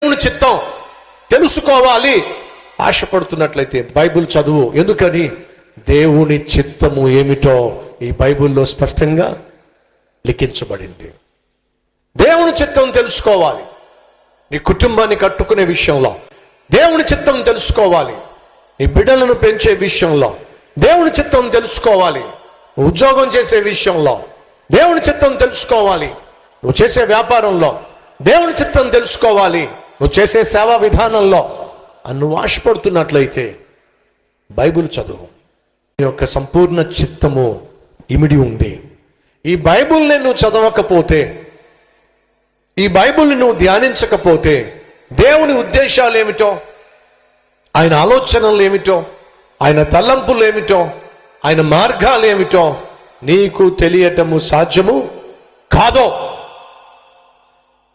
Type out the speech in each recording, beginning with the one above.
దేవుని చిత్తం తెలుసుకోవాలి ఆశపడుతున్నట్లయితే బైబిల్ చదువు. ఎందుకని? దేవుని చిత్తము ఏమిటో ఈ బైబిల్లో స్పష్టంగా లిఖించబడింది. దేవుని చిత్తం తెలుసుకోవాలి. నీ కుటుంబాన్ని కట్టుకునే విషయంలో దేవుని చిత్తం తెలుసుకోవాలి. నీ బిడ్డలను పెంచే విషయంలో దేవుని చిత్తం తెలుసుకోవాలి. ఉద్యోగం చేసే విషయంలో దేవుని చిత్తం తెలుసుకోవాలి. నువ్వు చేసే వ్యాపారంలో దేవుని చిత్తం తెలుసుకోవాలి. నువ్వు చేసే సేవా విధానంలో నువ్వు ఆశపడుతున్నట్లయితే బైబిల్ చదువు. నీ యొక్క సంపూర్ణ చిత్తము ఇమిడి ఉంది. ఈ బైబిల్ని నువ్వు చదవకపోతే, ఈ బైబిల్ని నువ్వు ధ్యానించకపోతే దేవుని ఉద్దేశాలు ఏమిటో, ఆయన ఆలోచనలు ఏమిటో, ఆయన తలంపులు ఏమిటో, ఆయన మార్గాలు ఏమిటో నీకు తెలియటము సాధ్యము కాదో.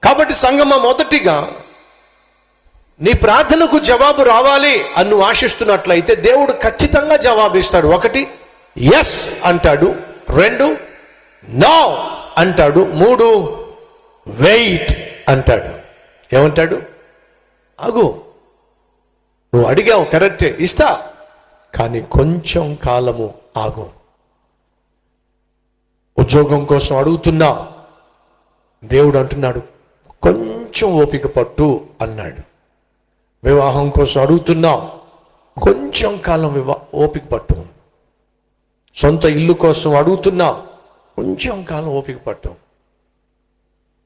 కాబట్టి సంగమ, మొదటిగా నీ ప్రార్థనకు జవాబు రావాలి అని నువ్వు ఆశిస్తున్నట్లయితే దేవుడు ఖచ్చితంగా జవాబు ఇస్తాడు. 1 ఎస్ అంటాడు, 2 నో అంటాడు, 3 వెయిట్ అంటాడు. ఏమంటాడు? ఆగు, నువ్వు అడిగావు కరెక్టే, ఇస్తా, కానీ కొంచెం కాలము ఆగు. ఉద్యోగం కోసం అడుగుతున్నా, దేవుడు అంటున్నాడు కొంచెం ఓపిక పట్టు అన్నాడు. వివాహం కోసం అడుగుతున్నా, కొంచెం కాలం ఓపిక పట్టు. సొంత ఇల్లు కోసం అడుగుతున్నా, కొంచెం కాలం ఓపిక పట్టు.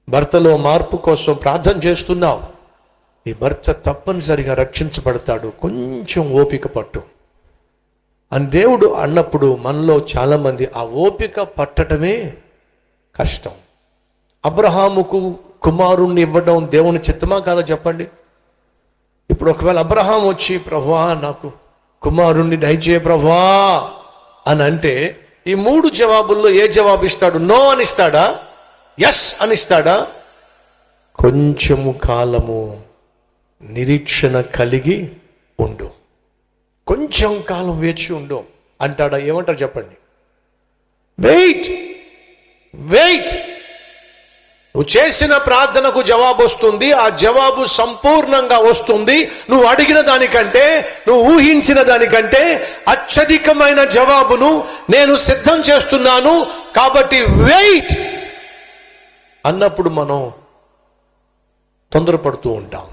భర్తలో మార్పు కోసం ప్రార్థన చేస్తున్నావు, నీ భర్త తప్పనిసరిగా రక్షించబడతాడు, కొంచెం ఓపిక పట్టు అని దేవుడు అన్నప్పుడు మనలో చాలామంది ఆ ఓపిక పట్టడమే కష్టం. అబ్రహాముకు కుమారుణ్ణి ఇవ్వడం దేవుని చిత్తమా కాదా చెప్పండి? ఇప్పుడు ఒకవేళ అబ్రహాం వచ్చి, ప్రభువా నాకు కుమారుణ్ణి దయచేయ ప్రభువా అని అంటే, ఈ 3 జవాబుల్లో ఏ జవాబు ఇస్తాడు? నో అని ఇస్తాడా? ఎస్ అని ఇస్తాడా? కొంచెము కాలము నిరీక్షణ కలిగి ఉండు, కొంచెం కాలం వేచి ఉండు అంటాడా? ఏమంటారు చెప్పండి? Wait, wait. నువ్వు చేసిన ప్రార్థనకు జవాబు వస్తుంది. ఆ జవాబు సంపూర్ణంగా వస్తుంది. నువ్వు అడిగిన దానికంటే, నువ్వు ఊహించిన దానికంటే అత్యధికమైన జవాబును నేను సిద్ధం చేస్తున్నాను. కాబట్టి వెయిట్ అన్నప్పుడు మనం తొందరపడుతూ ఉంటాం.